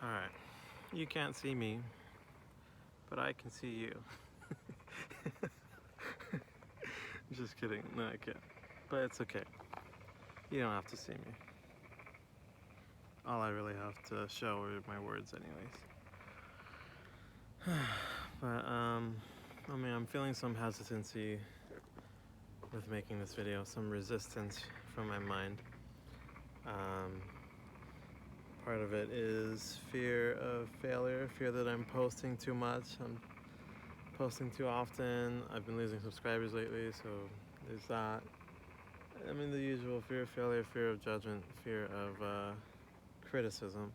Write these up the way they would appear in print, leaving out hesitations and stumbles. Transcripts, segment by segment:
Alright, you can't see me, but I can see you. Just kidding, no I can't. But it's okay, you don't have to see me. All I really have to show are my words anyways. But I mean, I'm feeling some hesitancy with making this video, some resistance from my mind. Part of it is fear of failure, fear that I'm posting too much, I'm posting too often, I've been losing subscribers lately, so there's that. I mean, the usual fear of failure, fear of judgment, fear of criticism.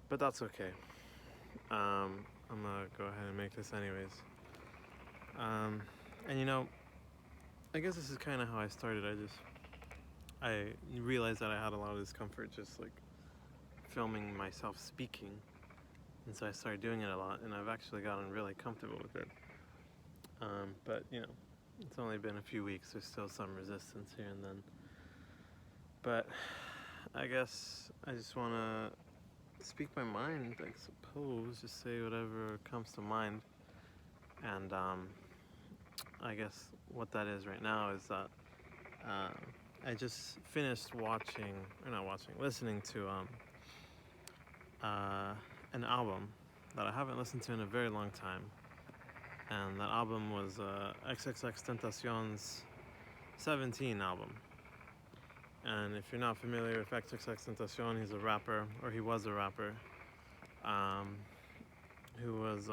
But that's okay. I'm gonna go ahead and make this anyways. And you know, I guess this is kind of how I started. I realized that I had a lot of discomfort just like filming myself speaking, and so I started doing it a lot, and I've actually gotten really comfortable with it. But you know, it's only been a few weeks, there's still some resistance here and then. But I guess I just want to speak my mind, I suppose, just say whatever comes to mind. And I guess what that is right now is that I just finished listening to an album that I haven't listened to in a very long time. And that album was XXXTentacion's 17 album. And if you're not familiar with XXXTentacion, he's a rapper, or he was a rapper, who was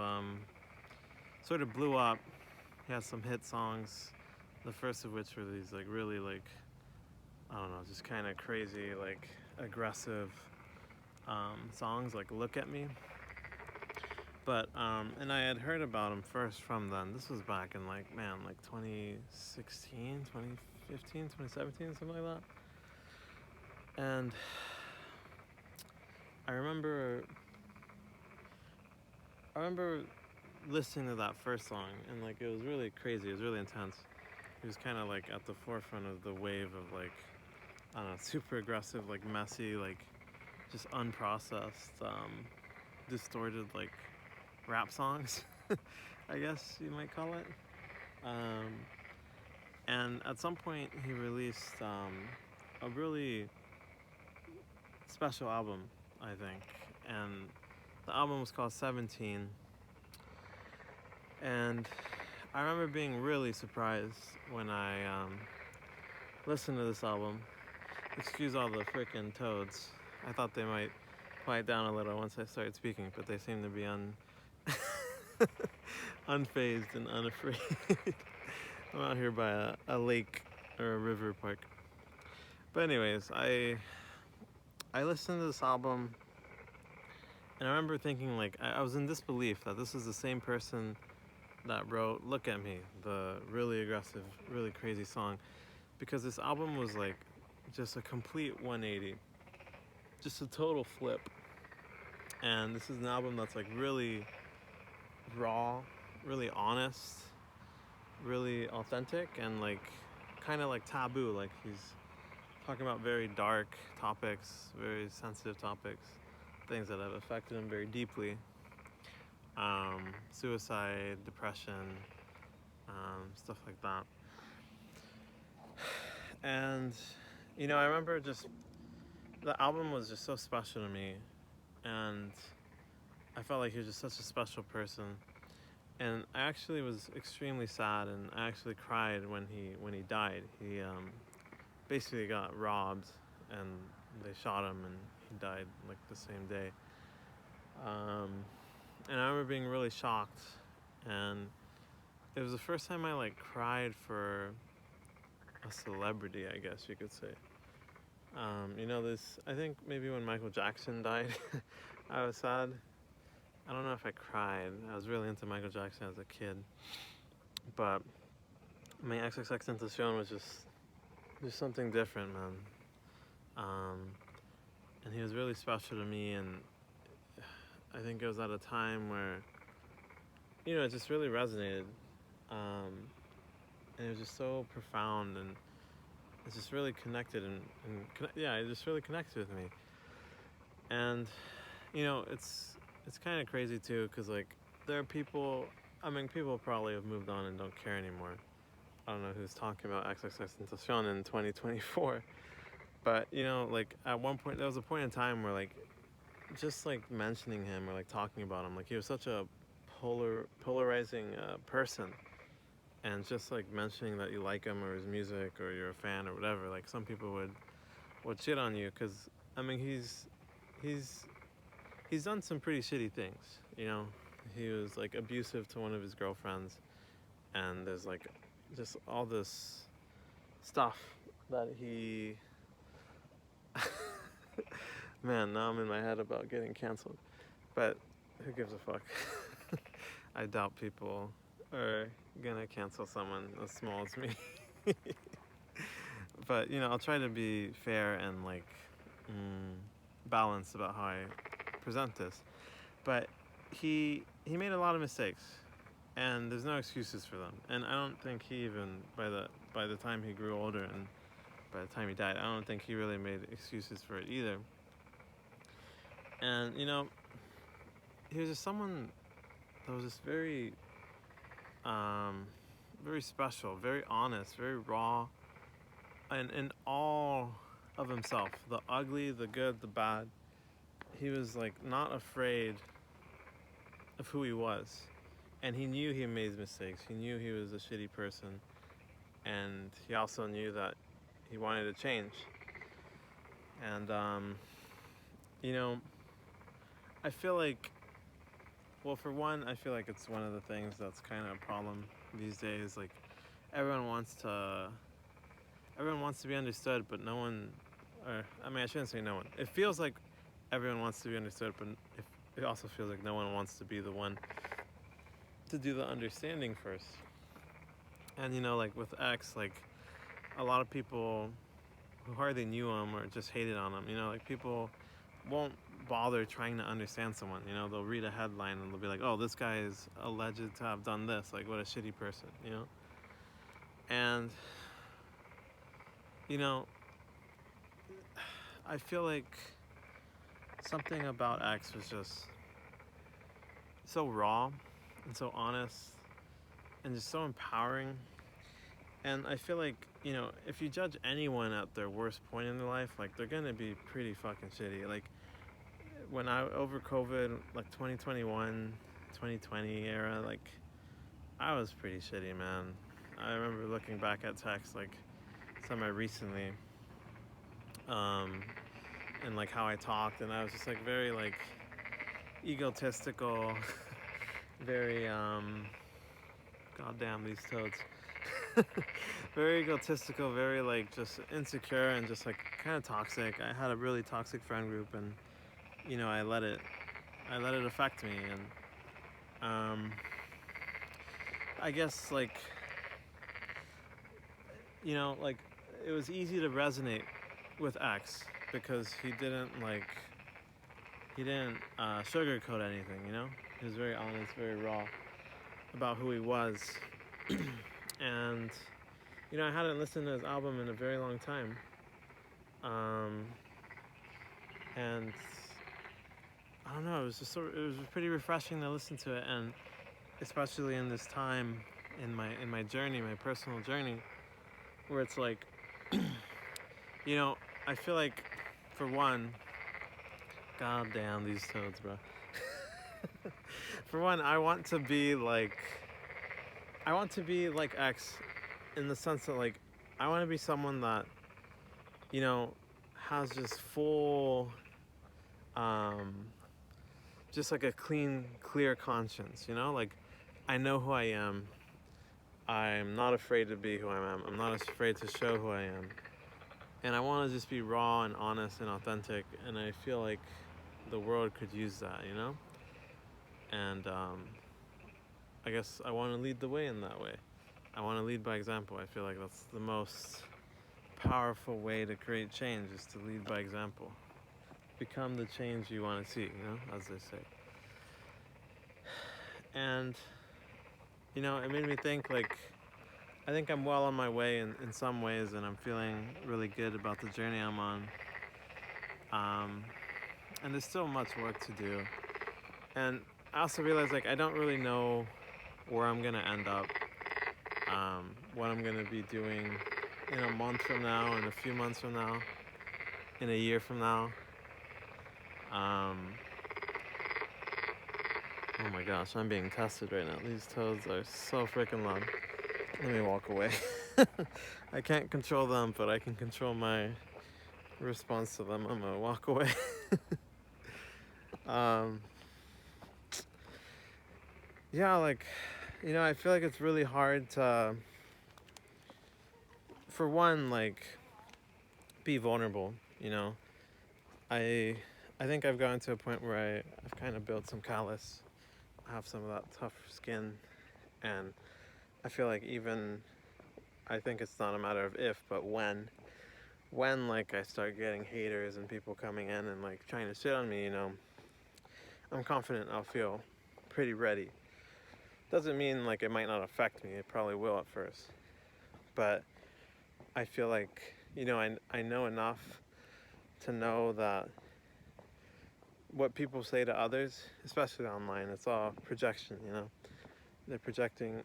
sort of blew up. He had some hit songs, the first of which were these like really like, I don't know, just kind of crazy, like aggressive songs like Look at Me. But and I had heard about him first from then. This was back in like 2016, 2015, 2017, something like that. And I remember listening to that first song, and like it was really crazy, it was really intense. He was kind of like at the forefront of the wave of like, I don't know, super aggressive, like messy, like just unprocessed, distorted like rap songs, I guess you might call it. And at some point he released a really special album, I think, and the album was called 17. And I remember being really surprised when I listened to this album. Excuse all the frickin' toads. I thought they might quiet down a little once I started speaking, but they seem to be unfazed and unafraid. I'm out here by a lake or a river park. But anyways, I listened to this album, and I remember thinking like, I was in disbelief that this is the same person that wrote Look at Me, the really aggressive, really crazy song, because this album was like just a complete 180, just a total flip. And this is an album that's like really raw, really honest, really authentic, and like kind of like taboo. Like he's talking about very dark topics, very sensitive topics, things that have affected him very deeply. Suicide, depression, stuff like that. And you know, I remember just the album was just so special to me, and I felt like he was just such a special person. And I actually was extremely sad, and I actually cried when he died. He basically got robbed, and they shot him, and he died like the same day. And I remember being really shocked, and it was the first time I like cried for a celebrity, I guess you could say. You know, I think maybe when Michael Jackson died, I was sad. I don't know if I cried. I was really into Michael Jackson as a kid. But I mean, XXXTentacion was just something different, man. And he was really special to me, and I think it was at a time where, you know, it just really resonated. And it was just so profound, and it's just really connected, yeah, it just really connected with me. And it's kind of crazy too, because like there are people. I mean, people probably have moved on and don't care anymore. I don't know who's talking about XXXTENTACION in 2024, but like at one point there was a point in time where like just like mentioning him or like talking about him, like he was such a polarizing person, and just like mentioning that you like him or his music or you're a fan or whatever, like some people would shit on you because I mean he's he's done some pretty shitty things. He was like abusive to one of his girlfriends, and there's like just all this stuff that he man, now I'm in my head about getting canceled, but who gives a fuck? I doubt people are gonna cancel someone as small as me. But I'll try to be fair and like balanced about how I present this. But he made a lot of mistakes, and there's no excuses for them. And I don't think he even by the time he grew older and by the time he died, I don't think he really made excuses for it either. And he was just someone that was just very very special, very honest, very raw, and in all of himself, the ugly, the good, the bad. He was like not afraid of who he was, and he knew he made mistakes. He knew he was a shitty person, and he also knew that he wanted to change. And I feel like, well, for one, I feel like it's one of the things that's kind of a problem these days. Like everyone wants to be understood, but no one, or I mean, I shouldn't say no one. It feels like everyone wants to be understood, but it also feels like no one wants to be the one to do the understanding first. And like with X, like a lot of people who hardly knew him or just hated on him, like people won't bother trying to understand someone. They'll read a headline and they'll be like, oh, this guy is alleged to have done this, like what a shitty person. And I feel like something about X was just so raw and so honest and just so empowering. And I feel like, if you judge anyone at their worst point in their life, like they're gonna be pretty fucking shitty. Like when over COVID, like 2021, 2020 era, like I was pretty shitty, man. I remember looking back at texts like somewhere recently, and like how I talked, and I was just like very like egotistical, very goddamn these toads. Very egotistical, very like just insecure and just like kind of toxic. I had a really toxic friend group, and I let it affect me. And I guess like like it was easy to resonate with X because he didn't sugarcoat anything. He was very honest, very raw about who he was. And I hadn't listened to his album in a very long time, and I don't know, it was pretty refreshing to listen to it, and especially in this time in my journey, my personal journey, where it's like I feel like, for one, god damn these toads, bro. For one, I want to be like X, in the sense that like I want to be someone that has just full just like a clear conscience. Like I know who I am. I'm not afraid to be who I am. I'm not afraid to show who I am, and I want to just be raw and honest and authentic, and I feel like the world could use that. And I guess I want to lead the way in that way. I want to lead by example. I feel like that's the most powerful way to create change, is to lead by example. Become the change you want to see, as they say. And, it made me think, like, I think I'm well on my way in some ways, and I'm feeling really good about the journey I'm on. and there's still much work to do. And I also realize like I don't really know where I'm gonna end up, what I'm gonna be doing in a month from now, in a few months from now, in a year from now. Um, oh my gosh, I'm being tested right now. These toads are so freaking long. Let me walk away. I can't control them, but I can control my response to them. I'm gonna walk away. um, yeah, like, I feel like it's really hard to, for one, like, be vulnerable. You know, I, I think I've gotten to a point where I've kind of built some callus. I have some of that tough skin, and I feel like I think it's not a matter of if, but when like I start getting haters and people coming in and like trying to shit on me, I'm confident I'll feel pretty ready. Doesn't mean like it might not affect me. It probably will at first, but I feel like I know enough to know that what people say to others, especially online, it's all projection. They're projecting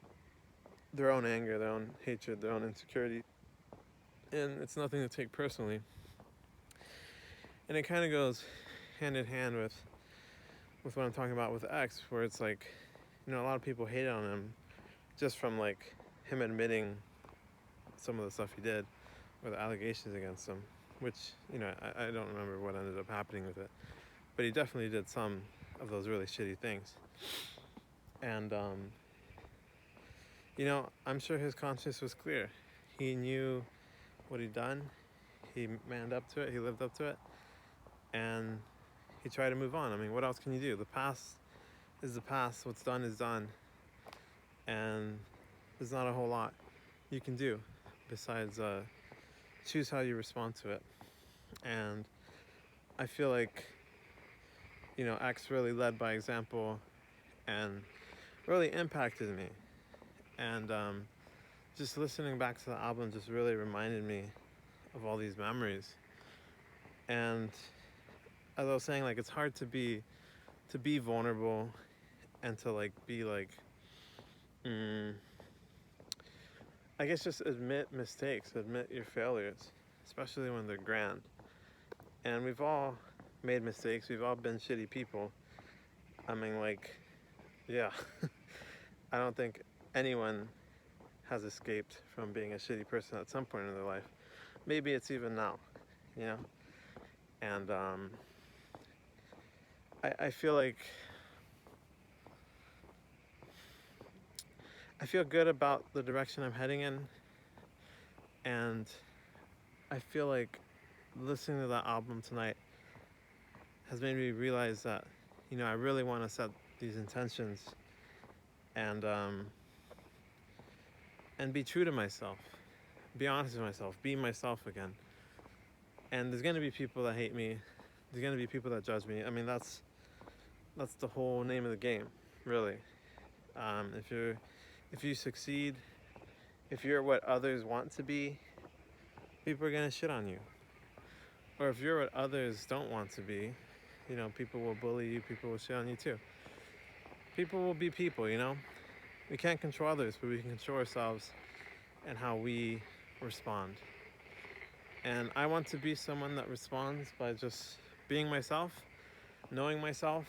their own anger, their own hatred, their own insecurity, and it's nothing to take personally. And it kind of goes hand in hand with what I'm talking about with X, where it's like, a lot of people hated on him just from like him admitting some of the stuff he did or the allegations against him, which, I don't remember what ended up happening with it, but he definitely did some of those really shitty things. And, I'm sure his conscience was clear. He knew what he'd done. He manned up to it. He lived up to it. And he tried to move on. I mean, what else can you do? The past is the past. What's done is done. And there's not a whole lot you can do besides choose how you respond to it. And I feel like, X really led by example and really impacted me. And just listening back to the album just really reminded me of all these memories. And as I was saying, like, it's hard to be vulnerable and to like be like, I guess just admit mistakes, admit your failures, especially when they're grand. And we've all made mistakes. We've all been shitty people. I mean, like, yeah. I don't think anyone has escaped from being a shitty person at some point in their life. Maybe it's even now, And I feel like I feel good about the direction I'm heading in, and I feel like listening to that album tonight has made me realize that, I really want to set these intentions and be true to myself, be honest with myself, be myself again. And there's gonna be people that hate me, there's gonna be people that judge me. I mean, that's the whole name of the game, really. If you succeed, if you're what others want to be, people are gonna shit on you. Or if you're what others don't want to be, people will bully you, people will shit on you too. People will be people, We can't control others, but we can control ourselves and how we respond. And I want to be someone that responds by just being myself, knowing myself,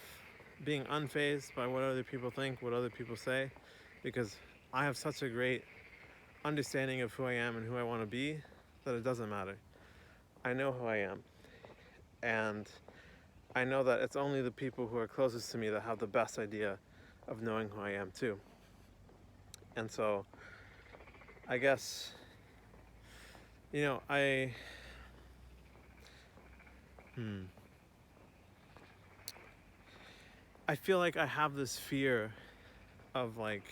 being unfazed by what other people think, what other people say, because I have such a great understanding of who I am and who I want to be that it doesn't matter. I know who I am. And I know that it's only the people who are closest to me that have the best idea of knowing who I am too. And so I guess, I feel like I have this fear of like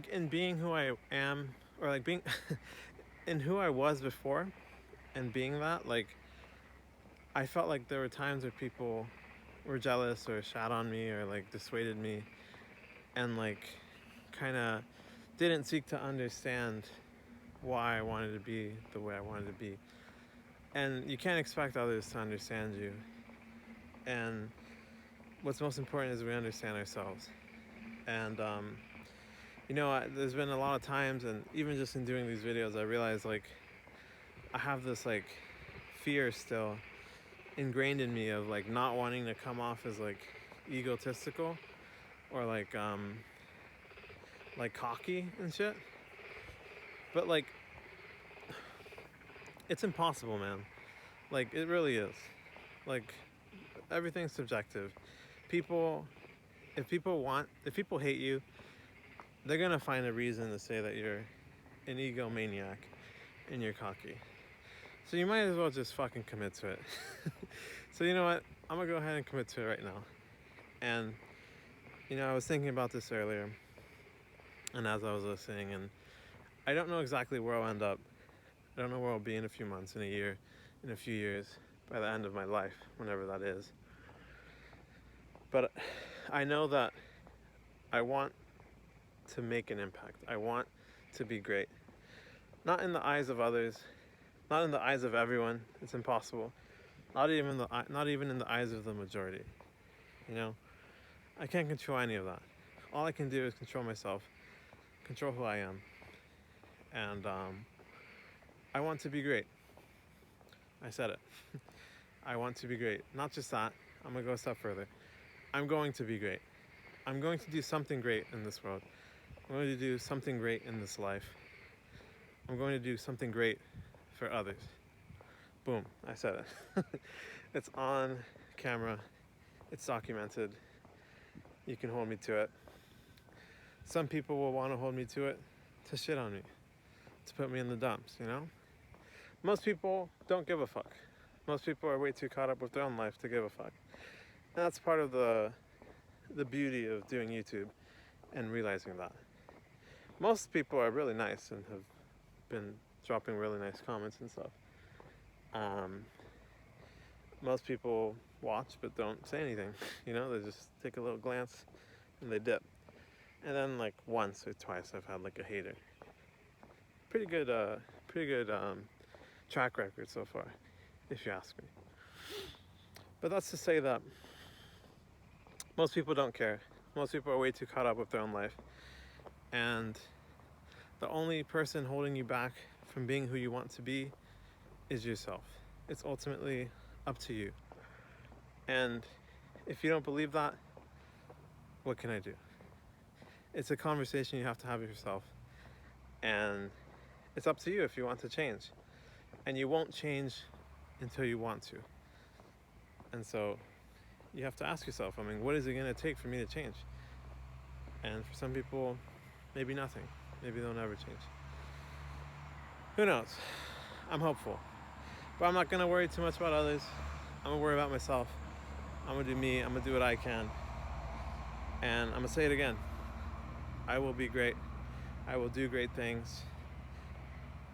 in being who I am, or like being in who I was before and being that, like, I felt like there were times where people were jealous or shat on me or like dissuaded me and like kind of didn't seek to understand why I wanted to be the way I wanted to be. And you can't expect others to understand you. And what's most important is we understand ourselves. And there's been a lot of times, and even just in doing these videos, I realized like I have this like fear still ingrained in me of like not wanting to come off as like egotistical or like cocky and shit. But like it's impossible, man. Like it really is. Like everything's subjective. People if people hate you, they're gonna find a reason to say that you're an egomaniac and you're cocky. So you might as well just fucking commit to it. So you know what? I'm gonna go ahead and commit to it right now. And I was thinking about this earlier, and as I was listening, and I don't know exactly where I'll end up. I don't know where I'll be in a few months, in a year, in a few years, by the end of my life, whenever that is. But I know that I want to make an impact. I want to be great. Not in the eyes of others, not in the eyes of everyone. It's impossible. Not even in the eyes of the majority. I can't control any of that. All I can do is control myself, control who I am, and I want to be great. I said it. I want to be great. Not just that. I'm gonna go a step further. I'm going to be great. I'm going to do something great in this world. I'm going to do something great in this life. I'm going to do something great for others. Boom, I said it. It's on camera. It's documented. You can hold me to it. Some people will want to hold me to it to shit on me, to put me in the dumps, Most people don't give a fuck. Most people are way too caught up with their own life to give a fuck. And that's part of the beauty of doing YouTube and realizing that. Most people are really nice and have been dropping really nice comments and stuff. Most people watch but don't say anything. They just take a little glance and they dip. And then like once or twice I've had like a hater. Pretty good track record so far, if you ask me. But that's to say that most people don't care. Most people are way too caught up with their own life. And the only person holding you back from being who you want to be is yourself. It's ultimately up to you. And if you don't believe that, what can I do? It's a conversation you have to have with yourself. And it's up to you if you want to change. And you won't change until you want to. And so you have to ask yourself, what is it going to take for me to change? And for some people, maybe nothing. Maybe they'll never change. Who knows? I'm hopeful. But I'm not going to worry too much about others. I'm going to worry about myself. I'm going to do me. I'm going to do what I can. And I'm going to say it again. I will be great. I will do great things.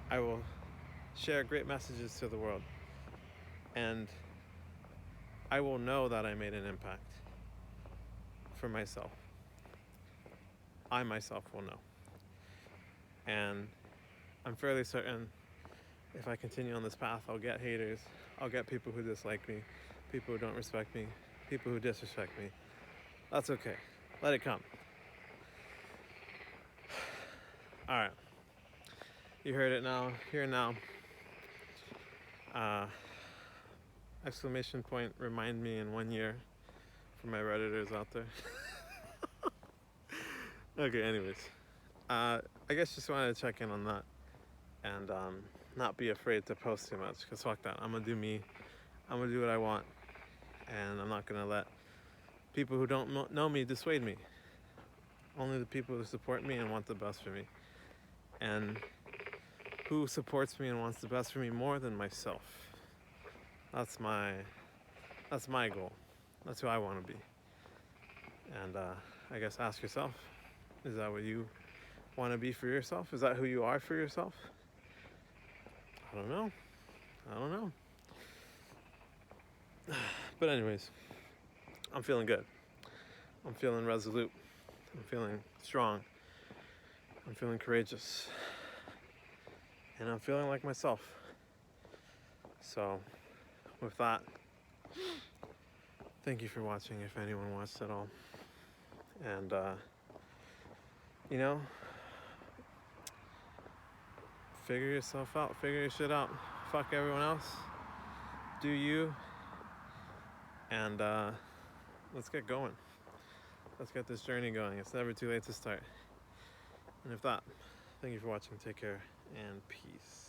I will share great messages to the world. And I will know that I made an impact for myself. I myself will know. And I'm fairly certain if I continue on this path, I'll get haters. I'll get people who dislike me, people who don't respect me, people who disrespect me. That's okay. Let it come. All right. You heard it now. Here now. Exclamation point, remind me in 1 year for my Redditors out there. Okay, anyways. I guess just wanted to check in on that and not be afraid to post too much, because fuck that. I'm going to do me. I'm going to do what I want. And I'm not going to let people who don't know me dissuade me. Only the people who support me and want the best for me. And who supports me and wants the best for me more than myself. That's my goal. That's who I want to be. And I guess ask yourself, is that what you want to be for yourself? Is that who you are for yourself? I don't know. But anyways, I'm feeling good. I'm feeling resolute. I'm feeling strong. I'm feeling courageous. And I'm feeling like myself. So, with that, thank you for watching if anyone watched at all. And, you know, figure yourself out, figure your shit out. Fuck everyone else. Do you. And, let's get going. Let's get this journey going. It's never too late to start. And if that, thank you for watching. Take care and peace.